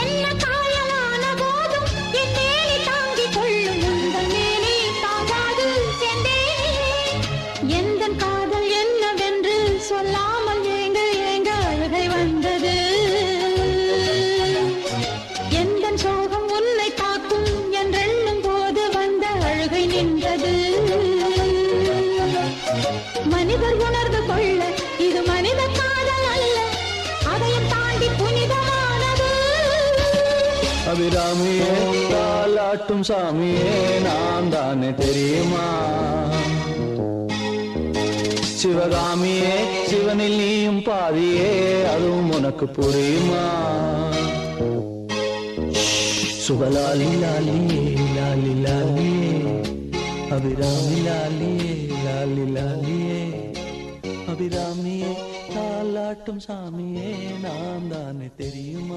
என்ன காயலான போதும் என் மேனி தாங்கிக் கொள்ளும் உங்கள் மேனி தாங்காது சென்றேனே. எந்தன் காதல் என்னவென்று சொல்லாமல் ஏங்க ஏங்க அழுகை வந்தது. எந்தன் சோகம் உன்னை தாக்கும் என்றெண்ணும் போது வந்த அழுகை நின்றது. மனிதர் உணர்ந்து கொள்ள இது மனித காதல் அல்ல, அதையும் தாண்டி புனிதமானது. அபிராமியே தாலாட்டும் சாமியே நான் தானே தெரியுமா? சிவகாமியே சிவனில் நீயும் பாதியே அதுவும் உனக்கு புரியுமா? சுபலாலி லாலியே லாலி லாலியே அபிராமி லாலியே லாலி லாலியே அபிராமியே தாலாட்டும் சாமியே நான் தானே தெரியுமா?